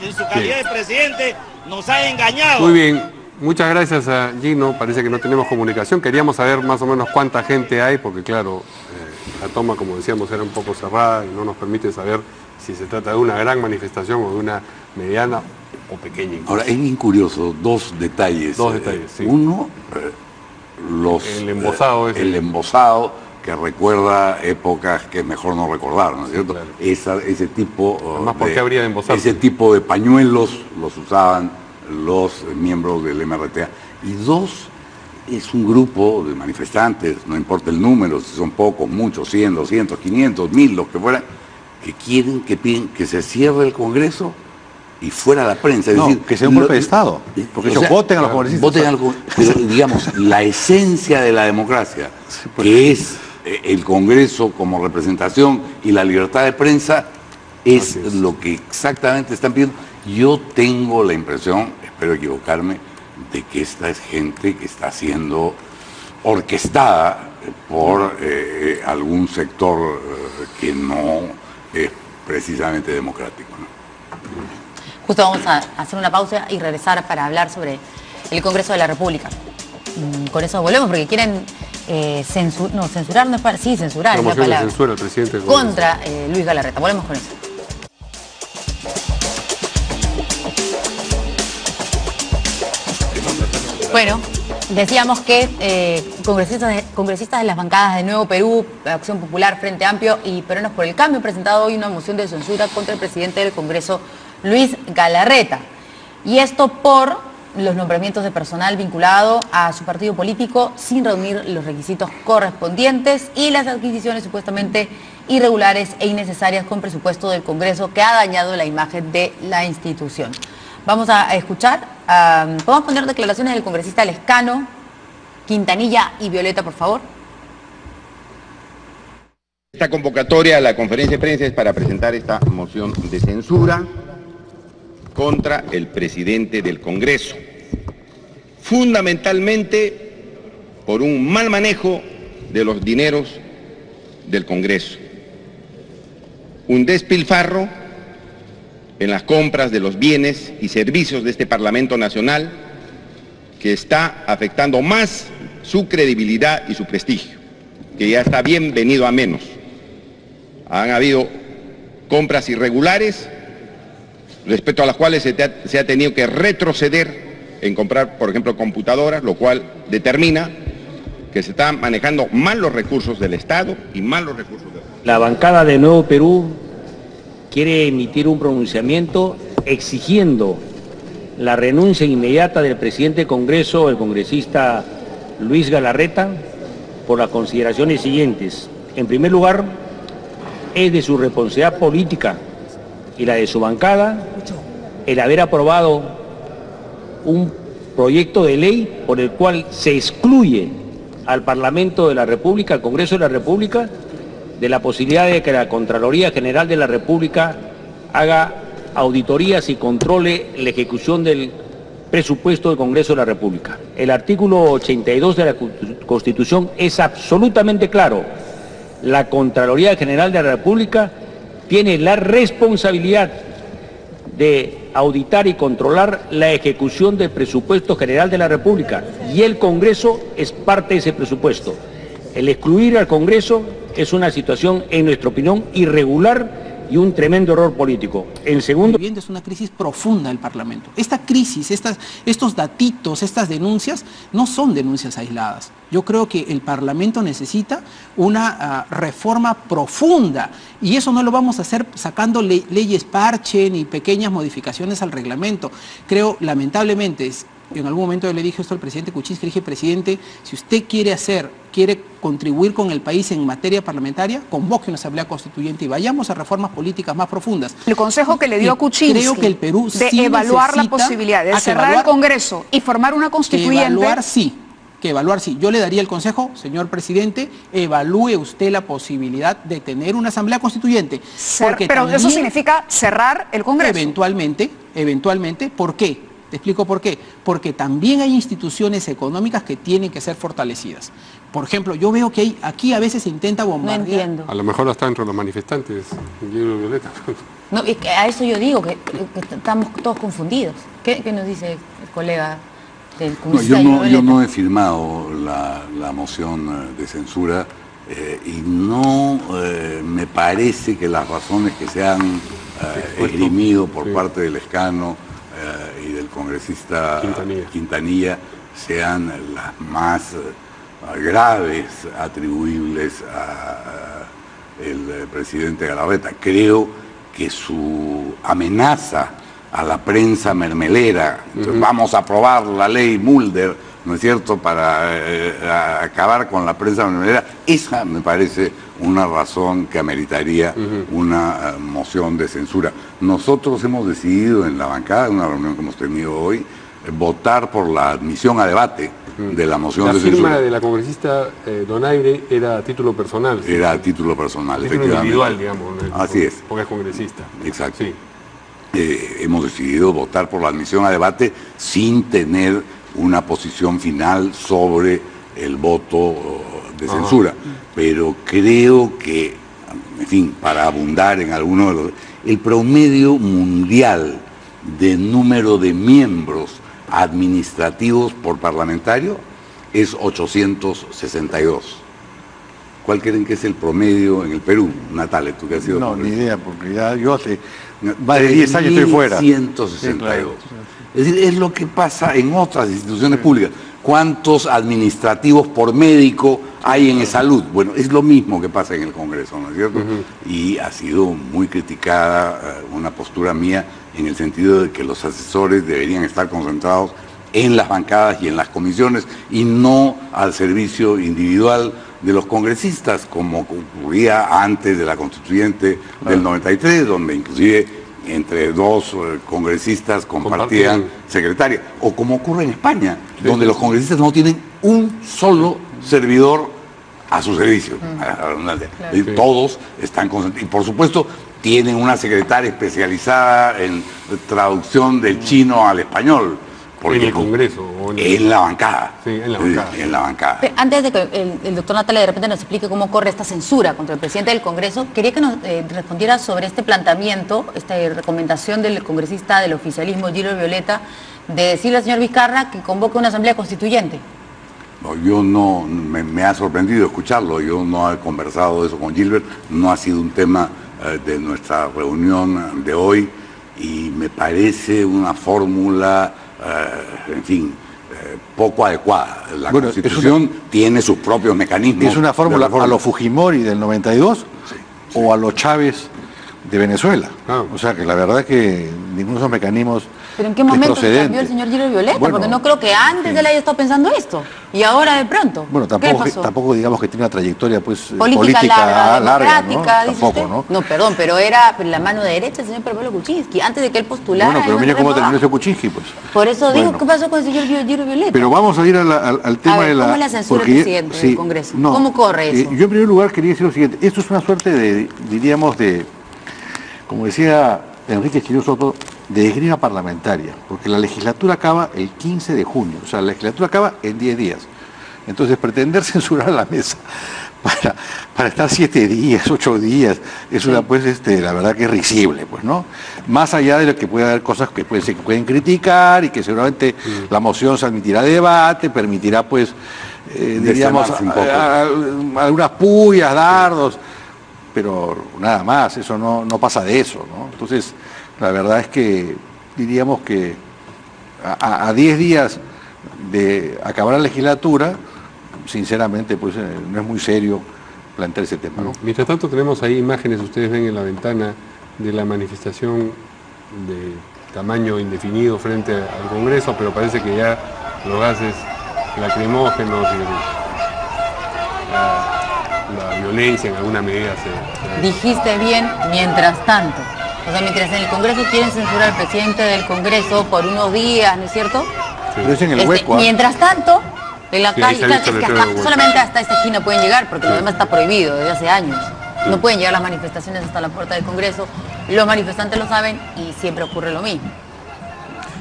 en su calidad de presidente, nos ha engañado. Muy bien, muchas gracias a Gino, parece que no tenemos comunicación, queríamos saber más o menos cuánta gente hay, porque claro, la toma, como decíamos, era un poco cerrada y no nos permite saber si se trata de una gran manifestación o de una mediana o pequeña. Incluso. Ahora, es bien curioso, dos detalles. Sí. Uno, el embosado el embosado que recuerda épocas que es mejor no recordar, ¿no es cierto? Claro. Ese tipo Además, ¿por qué habría de embosar? Ese tipo de pañuelos los usaban los miembros del MRTA. Y dos, es un grupo de manifestantes, no importa el número, si son pocos, muchos, 100, 200, 500, 1000, los que fueran, que piden que se cierre el Congreso y fuera la prensa. Es decir, que sea un golpe de Estado. Porque ellos voten a los congresistas. Pero digamos, la esencia de la democracia, que es el Congreso como representación y la libertad de prensa, es lo que exactamente están pidiendo. Yo tengo la impresión, espero equivocarme, de que esta es gente que está siendo orquestada por algún sector que no es precisamente democrático, ¿no? Justo vamos a hacer una pausa y regresar para hablar sobre el Congreso de la República. Con eso volvemos porque quieren censurar, no es para, sí, censurar es la palabra. Censura al presidente del contra Luis Galarreta. Volvemos con eso. Bueno, decíamos que congresistas de las bancadas de Nuevo Perú, Acción Popular, Frente Amplio y Peruanos por el Cambio han presentado hoy una moción de censura contra el presidente del Congreso, Luis Galarreta. Y esto por los nombramientos de personal vinculado a su partido político sin reunir los requisitos correspondientes y las adquisiciones supuestamente irregulares e innecesarias con presupuesto del Congreso que ha dañado la imagen de la institución. Vamos a escuchar, podemos poner declaraciones del congresista Lescano, Quintanilla y Violeta, por favor. Esta convocatoria a la conferencia de prensa es para presentar esta moción de censura contra el presidente del Congreso, fundamentalmente por un mal manejo de los dineros del Congreso, un despilfarro en las compras de los bienes y servicios de este Parlamento Nacional que está afectando más su credibilidad y su prestigio, que ya está bien venido a menos. Han habido compras irregulares respecto a las cuales se ha tenido que retroceder en comprar, por ejemplo, computadoras, lo cual determina que se están manejando mal los recursos del Estado y mal los recursos del Estado. La bancada de Nuevo Perú quiere emitir un pronunciamiento exigiendo la renuncia inmediata del presidente del Congreso, el congresista Luis Galarreta, por las consideraciones siguientes. En primer lugar, es de su responsabilidad política y la de su bancada el haber aprobado un proyecto de ley por el cual se excluye al Parlamento de la República, al Congreso de la República, de la posibilidad de que la Contraloría General de la República haga auditorías y controle la ejecución del presupuesto del Congreso de la República. El artículo 82 de la Constitución es absolutamente claro. La Contraloría General de la República tiene la responsabilidad de auditar y controlar la ejecución del presupuesto general de la República y el Congreso es parte de ese presupuesto. El excluir al Congreso es una situación, en nuestra opinión, irregular y un tremendo error político. En segundo... Es una crisis profunda del Parlamento. Esta crisis, estos datitos, estas denuncias, no son denuncias aisladas. Yo creo que el Parlamento necesita una reforma profunda y eso no lo vamos a hacer sacando leyes parche ni pequeñas modificaciones al reglamento. Creo, lamentablemente, en algún momento yo le dije esto al presidente Kuczynski, le dije, presidente, si usted quiere contribuir con el país en materia parlamentaria, convoque una asamblea constituyente y vayamos a reformas políticas más profundas. El consejo que le dio a Kuczynski creo que el Perú de sí evaluar la posibilidad de cerrar el Congreso y formar una constituyente. Que evaluar sí. Yo le daría el consejo, señor presidente, evalúe usted la posibilidad de tener una asamblea constituyente. Pero eso significa cerrar el Congreso. Eventualmente, ¿por qué? Te explico por qué. Porque también hay instituciones económicas que tienen que ser fortalecidas. Por ejemplo, yo veo que aquí a veces se intenta bombardear. No entiendo. A lo mejor hasta entre los manifestantes, Guillermo Violeta. No, es que a eso yo digo, que estamos todos confundidos. ¿Qué nos dice el colega del congresista? Yo no he firmado la moción de censura y no me parece que las razones que se han esgrimido por parte del Escano y del congresista Quintanilla sean las más graves atribuibles al presidente Galarreta. Creo que su amenaza a la prensa mermelera, vamos a aprobar la ley Mulder, ¿no es cierto?, para acabar con la prensa mermelera, esa me parece una razón que ameritaría una moción de censura. Nosotros hemos decidido en la bancada, en una reunión que hemos tenido hoy, votar por la admisión a debate de la moción de censura. La firma de la congresista Donaire era a título personal. ¿Sí? Era a título personal, título individual, digamos. Así es. Porque es congresista. Exacto. Sí. Hemos decidido votar por la admisión a debate sin tener una posición final sobre el voto de censura. Pero creo que, en fin, para abundar en alguno de los... El promedio mundial de número de miembros administrativos por parlamentario es 862. ¿Cuál creen que es el promedio en el Perú? Natale, tú que has sido... No, ni idea, porque ya yo hace más de 10 años estoy fuera. 162. Sí, claro. Es decir, es lo que pasa en otras instituciones públicas. ¿Cuántos administrativos por médico hay en salud? Bueno, es lo mismo que pasa en el Congreso, ¿no es cierto? Y ha sido muy criticada una postura mía en el sentido de que los asesores deberían estar concentrados en las bancadas y en las comisiones y no al servicio individual de los congresistas, como ocurría antes de la constituyente del 93, donde inclusive entre dos congresistas compartían secretaria, o como ocurre en España, donde los congresistas no tienen un solo servidor a su servicio. Todos están concentrados. Y por supuesto tienen una secretaria especializada en traducción del chino al español. ¿En el Congreso? En la bancada. Sí, en la bancada. En la bancada. Pero antes de que el doctor Natale de repente nos explique cómo corre esta censura contra el presidente del Congreso, quería que nos respondiera sobre este planteamiento, esta recomendación del congresista del oficialismo, Gilbert Violeta, de decirle al señor Vizcarra que convoque una asamblea constituyente. No, yo no, me ha sorprendido escucharlo, yo no he conversado eso con Gilbert, no ha sido un tema de nuestra reunión de hoy y me parece una fórmula... en fin, poco adecuada. La Constitución tiene sus propios mecanismos. ¿Es una fórmula a lo Fujimori del 92 o a lo Chávez de Venezuela? O sea que la verdad es que ninguno de esos mecanismos... ¿Pero en qué momento se cambió el señor Gilbert Violeta? Bueno, porque no creo que antes él haya estado pensando esto. Y ahora de pronto. Bueno, tampoco digamos que tiene una trayectoria pues política larga, democrática, ¿no? Tampoco, ¿no? No, perdón, pero era la mano derecha del señor Pablo Kuczynski, antes de que él postulara. Bueno, pero mire cómo terminó ese Kuczynski, pues. Por eso digo, ¿qué pasó con el señor Gilbert Violeta? Pero vamos a ir al tema de la... ¿Cómo es la censura del presidente del Congreso? No, ¿cómo corre eso? Yo en primer lugar quería decir lo siguiente. Esto es una suerte de, diríamos, de, como decía Enrique Chirino Soto, de esgrima parlamentaria, porque la legislatura acaba el 15 de junio, o sea, la legislatura acaba en 10 días. Entonces, pretender censurar la mesa para estar 7 días, 8 días, es una, pues, la verdad que es risible, pues, ¿no? Más allá de lo que puede haber cosas que pueden criticar y que seguramente la moción se admitirá a debate, permitirá, pues, diríamos, algunas pullas, dardos, pero nada más, eso no pasa de eso, ¿no? Entonces, la verdad es que diríamos que a 10 días de acabar la legislatura, sinceramente, pues no es muy serio plantear ese tema, ¿no? Mientras tanto tenemos ahí imágenes, ustedes ven en la ventana, de la manifestación de tamaño indefinido frente al Congreso, pero parece que ya los gases lacrimógenos y la violencia en alguna medida se... Dijiste bien, mientras tanto. O sea, mientras en el Congreso quieren censurar al presidente del Congreso por unos días, ¿no es cierto? Sí. Pero es en el hueco. Mientras tanto, en la calle, solamente hasta esta esquina pueden llegar, porque lo demás está prohibido desde hace años. No pueden llegar las manifestaciones hasta la puerta del Congreso. Los manifestantes lo saben y siempre ocurre lo mismo.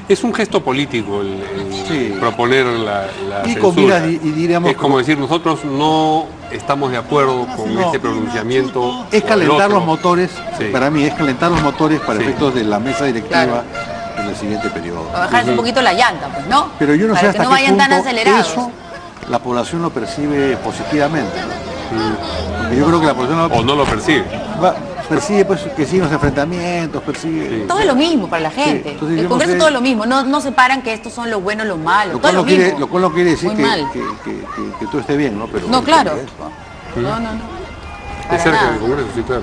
Es un gesto político el proponer la censura. Y diríamos es como decir, nosotros no estamos de acuerdo con este pronunciamiento. Es calentar los motores, sí. Para mí es calentar los motores para sí. efectos de la mesa directiva Claro. en el siguiente periodo. Para bajarse un poquito la llanta, pues, ¿no? Pero yo no sé para hasta que no qué vayan tan punto acelerados. eso la población lo percibe positivamente, ¿no? Porque yo creo que la población O no lo percibe. percibe pues que siguen los enfrentamientos, percibe... Sí. Todo es lo mismo para la gente. Entonces, el yo Congreso no sé- todo es lo mismo. No separan que estos son los buenos, los malos. Lo Todo cual es lo mismo. lo cual no quiere decir Muy que mal. todo esté bien, ¿no? Pero No, claro. ¿no? No. De Para cerca nada. del Congreso, sí, claro.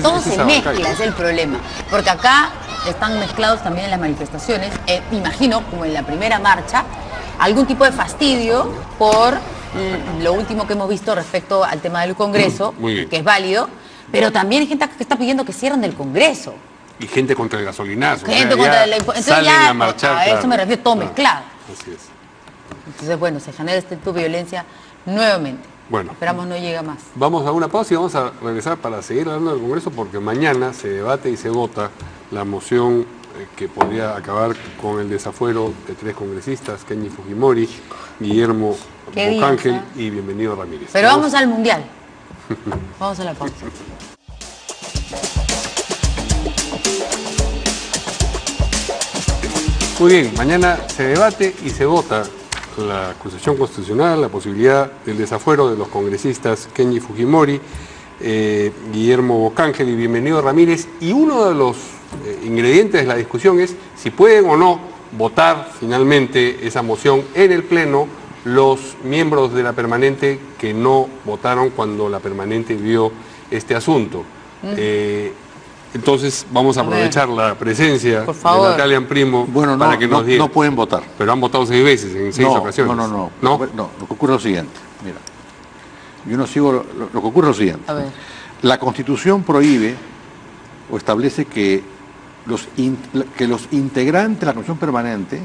Todo Ese es se Abancay. mezcla, es el problema. Porque acá están mezclados también en las manifestaciones, imagino, como en la primera marcha, algún tipo de fastidio por lo último que hemos visto respecto al tema del Congreso, Muy bien. que es válido, pero también hay gente que está pidiendo que cierren el Congreso. Y gente contra el gasolinazo. Gente o sea, contra ya entonces salen ya, a marchar. a eso claro. me refiero, todo Claro. mezclado. Así es. Entonces, bueno, se genera este tipo de violencia nuevamente. Bueno. Esperamos no llega más. Vamos a una pausa y vamos a regresar para seguir hablando del Congreso porque mañana se debate y se vota la moción que podría acabar con el desafuero de 3 congresistas, Kenji Fujimori, Guillermo Qué Bocángel días, y Bienvenido Ramírez. Pero vamos al Mundial. Vamos a la pausa. Muy bien, mañana se debate y se vota la acusación constitucional, la posibilidad del desafuero de los congresistas Kenji Fujimori, Guillermo Bocángel y Bienvenido Ramírez, y uno de los ingredientes de la discusión es si pueden o no votar finalmente esa moción en el Pleno los miembros de la permanente que no votaron cuando la permanente vio este asunto. Entonces vamos a aprovechar la presencia de Natalia Primo para que nos diga. No pueden votar. Pero han votado 6 veces, en 6 ocasiones. No, lo que ocurre es lo siguiente. Mira, yo no sigo lo que ocurre es lo siguiente. A ver. La Constitución prohíbe o establece que los integrantes de la Comisión Permanente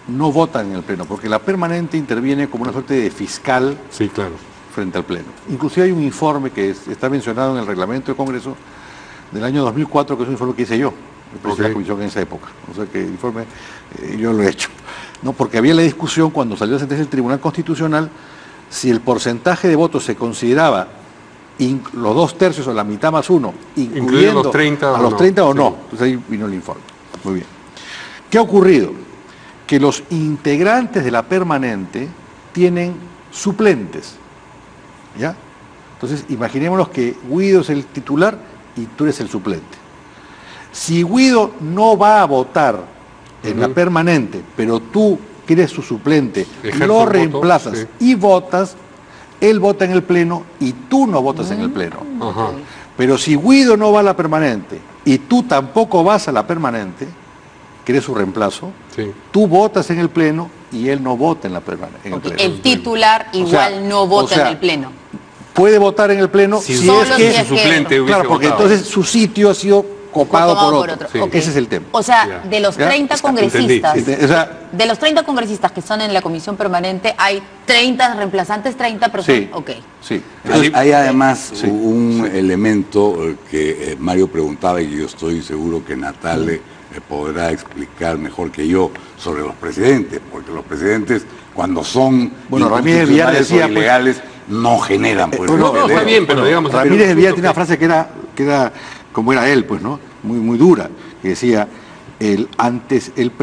no votan en el Pleno, porque la permanente interviene como una suerte de fiscal frente al Pleno. Inclusive hay un informe que está mencionado en el reglamento del Congreso del año 2004, que es un informe que hice yo, el presidente de la Comisión en esa época. O sea que el informe yo lo he hecho. ¿No? Porque había la discusión cuando salió la sentencia del Tribunal Constitucional si el porcentaje de votos se consideraba los 2/3 o la mitad más 1, incluyendo los 30 a los 30 o no. Entonces ahí vino el informe. Muy bien. ¿Qué ha ocurrido? Que los integrantes de la permanente tienen suplentes. ¿Ya? Entonces imaginémonos que Guido es el titular y tú eres el suplente. Si Guido no va a votar en la permanente, pero tú, que eres su suplente, lo reemplazas y votas, él vota en el Pleno y tú no votas en el Pleno. Pero si Guido no va a la permanente y tú tampoco vas a la permanente, que eres su reemplazo, tú votas en el Pleno y él no vota en la permanente. El titular igual no vota en el Pleno. Puede votar en el Pleno si es que su suplente hubiese claro, porque votado. entonces su sitio ha sido copado por otro. Okay. Ese es el tema. O sea, de los 30 congresistas, de los 30 congresistas que están en la comisión permanente, hay 30 reemplazantes, 30 personas. Sí. Hay además un elemento que Mario preguntaba y yo estoy seguro que Natalia podrá explicar mejor que yo sobre los presidentes, porque los presidentes cuando son Ramírez Villar decía, ilegales no generan pues. Está bien, pero digamos. Ramírez Villar tiene una frase que era como era él, pues, ¿no? Muy dura, que decía el antecedente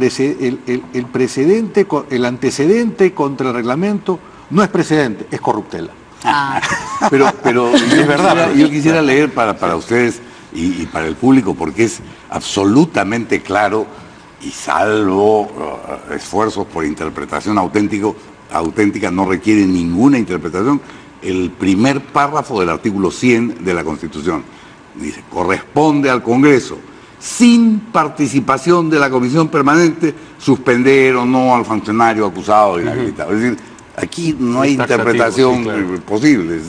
contra el reglamento no es precedente, es corruptela. Pero es verdad, yo quisiera leer para ustedes y para el público, porque es absolutamente claro y salvo esfuerzos por interpretación auténtica, no requiere ninguna interpretación, el primer párrafo del artículo 100 de la Constitución. Dice, corresponde al Congreso, sin participación de la Comisión Permanente, suspender o no al funcionario acusado de inhabilitado. Es decir, aquí no hay interpretación posible.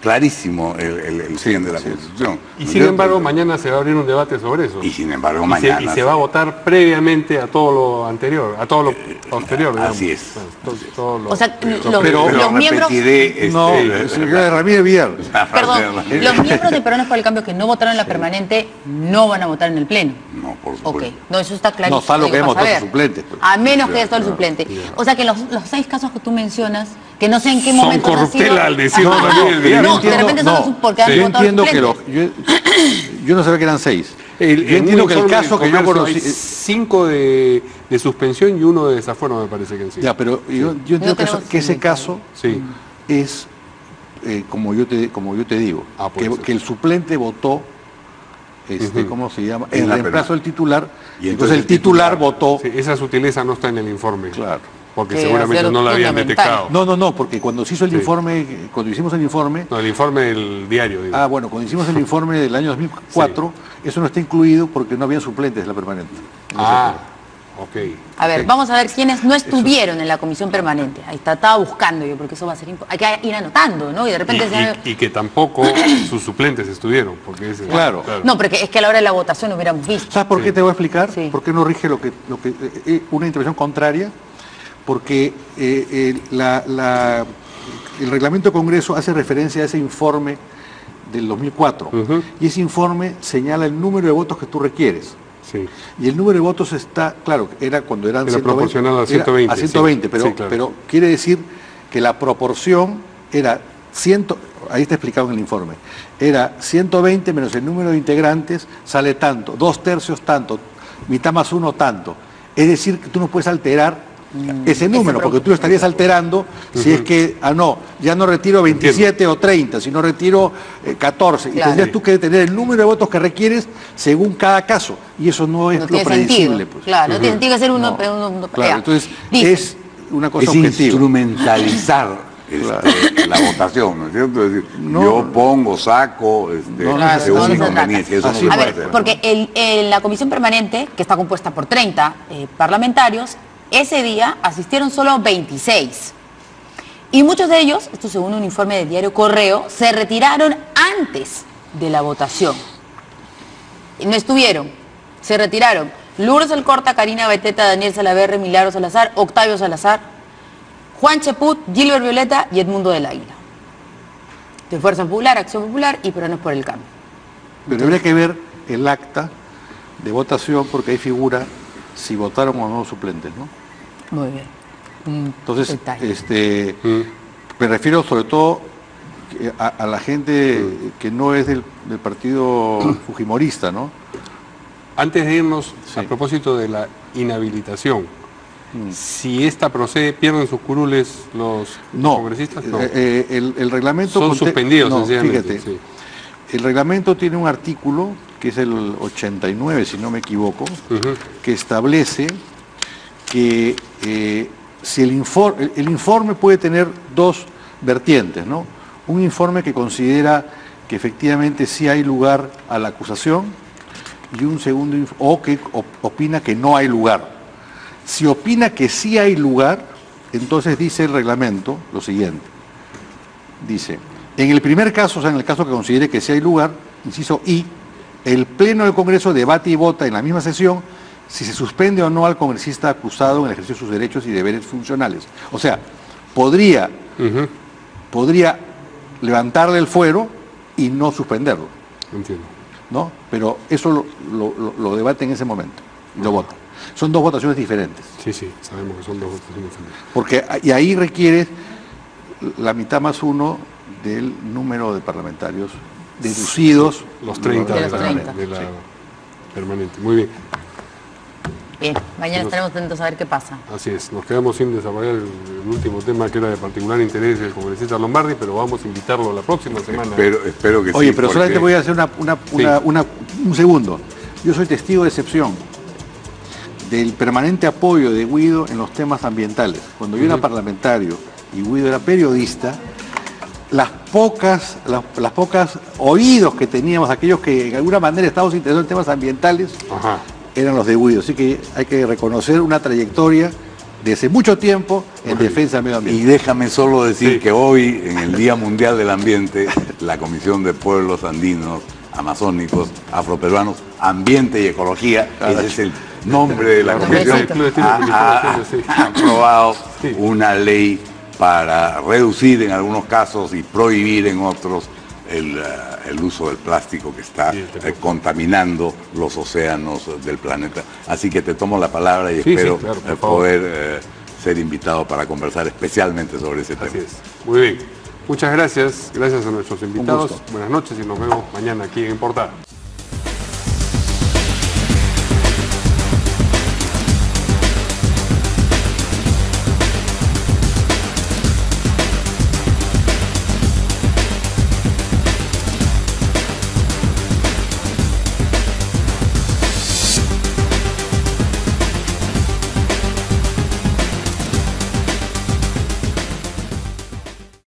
clarísimo el fin de la Constitución. Y sin embargo, mañana se va a abrir un debate sobre eso. Y sin embargo, mañana... Y se va a votar previamente a todo lo anterior, a todo lo posterior. Digamos. Así es. O sea, los miembros... Ramírez Vidal. Perdón, los miembros de Peruanos por el Cambio que no votaron en la permanente no van a votar en el Pleno. No, por supuesto. Ok, no, eso está clarísimo. No, salvo que hemos votado suplentes. A menos que haya estado el suplente. O sea que los 6 casos que tú mencionas, que no sé en qué momento son corruptela al decir no, de repente son porque han votado entiendo que suplentes. yo no sabía que eran 6. Yo entiendo que el caso que yo conocí... 5 de suspensión y 1 de desafuero, me parece que en sí. Ya, pero yo entiendo que ese caso es, como yo te digo, que el suplente votó, ¿cómo se llama? En reemplazo del titular, y entonces el titular votó... Sí, esa sutileza no está en el informe. Claro. Porque seguramente no la habían detectado. No, porque cuando se hizo el informe, cuando hicimos el informe... No, el informe del diario. Digo. Bueno, cuando hicimos el informe del año 2004, eso no está incluido porque no habían suplentes de la permanente. Ok. A ver, vamos a ver quiénes no estuvieron en la comisión permanente. Ahí estaba buscando yo, porque eso va a ser hay que ir anotando, ¿no? Y de repente... Y que tampoco sus suplentes estuvieron. Porque claro. No, porque es que a la hora de la votación hubiéramos visto. ¿Sabes por qué te voy a explicar? ¿Por qué no rige una intervención contraria? Porque el reglamento del Congreso hace referencia a ese informe del 2004 y ese informe señala el número de votos que tú requieres. Sí. Y el número de votos está, claro, era cuando eran 120, proporcional a 120. A 120, pero quiere decir que la proporción era ahí está explicado en el informe, era 120 menos el número de integrantes, sale tanto, 2/3 tanto, mitad más 1 tanto. Es decir, que tú no puedes alterar ese número, porque tú lo estarías alterando si es que, ya no retiro 27 o 30, sino retiro 14. Claro. Y tendrías tú que tener el número de votos que requieres según cada caso. Y eso no es lo predecible. Pues. Claro, no tiene que ser uno. Claro, entonces es una cosa objetiva. Instrumentalizar la votación, ¿no es cierto? Es decir, yo pongo, saco, según mi conveniencia. Eso no a ver, porque en la comisión permanente, que está compuesta por 30 parlamentarios, ese día asistieron solo 26. Y muchos de ellos, esto según un informe del diario Correo, se retiraron antes de la votación. No estuvieron, se retiraron. Lourdes Alcorta, Karina Beteta, Daniel Salaverry, Milagro Salazar, Octavio Salazar, Juan Cheput, Gilbert Violeta y Edmundo del Águila. De Fuerza Popular, Acción Popular y Peruanos por el Cambio. Pero habría que ver el acta de votación porque ahí figura si votaron o no los suplentes, ¿no? Muy bien. Entonces, me refiero sobre todo a la gente que no es del partido fujimorista, ¿no? Antes de irnos, a propósito de la inhabilitación, si esta procede, ¿pierden sus curules los congresistas? No. El reglamento... Son suspendidos, sencillamente. Fíjate, el reglamento tiene un artículo, que es el 89, si no me equivoco, que establece que si el informe puede tener 2 vertientes, ¿no? Un informe que considera que efectivamente sí hay lugar a la acusación y un segundo, o que opina que no hay lugar. Si opina que sí hay lugar, entonces dice el reglamento lo siguiente. Dice, en el primer caso, o sea, en el caso que considere que sí hay lugar, inciso I, el Pleno del Congreso debate y vota en la misma sesión si se suspende o no al congresista acusado en el ejercicio de sus derechos y deberes funcionales. O sea, podría levantarle el fuero y no suspenderlo. Entiendo. ¿No? Pero eso lo debate en ese momento, lo vota. Son 2 votaciones diferentes. Sí, sabemos que son 2 votaciones diferentes. Porque y ahí requiere la mitad más 1 del número de parlamentarios deducidos. Los 30 de la permanente. Muy bien. Bien, mañana estaremos atentos a ver qué pasa. Así es, nos quedamos sin desarrollar el último tema que era de particular interés del congresista Lombardi, pero vamos a invitarlo la próxima semana. Espero que sí. Oye, pero solamente voy a hacer un segundo. Yo soy testigo de excepción del permanente apoyo de Guido en los temas ambientales. Cuando yo era parlamentario y Guido era periodista, las pocas oídos que teníamos, aquellos que de alguna manera estábamos interesados en temas ambientales, eran los de Guido. Así que hay que reconocer una trayectoria desde mucho tiempo en defensa del medio ambiente. Y déjame solo decir que hoy, en el Día Mundial del Ambiente, la Comisión de Pueblos Andinos, Amazónicos, Afroperuanos, Ambiente y Ecología, ese es el nombre de la comisión, ha aprobado una ley para reducir en algunos casos y prohibir en otros el uso del plástico que está contaminando los océanos del planeta. Así que te tomo la palabra y espero poder ser invitado para conversar especialmente sobre ese tema. Así es. Muy bien. Muchas gracias. Gracias a nuestros invitados. Buenas noches y nos vemos mañana aquí en Portada.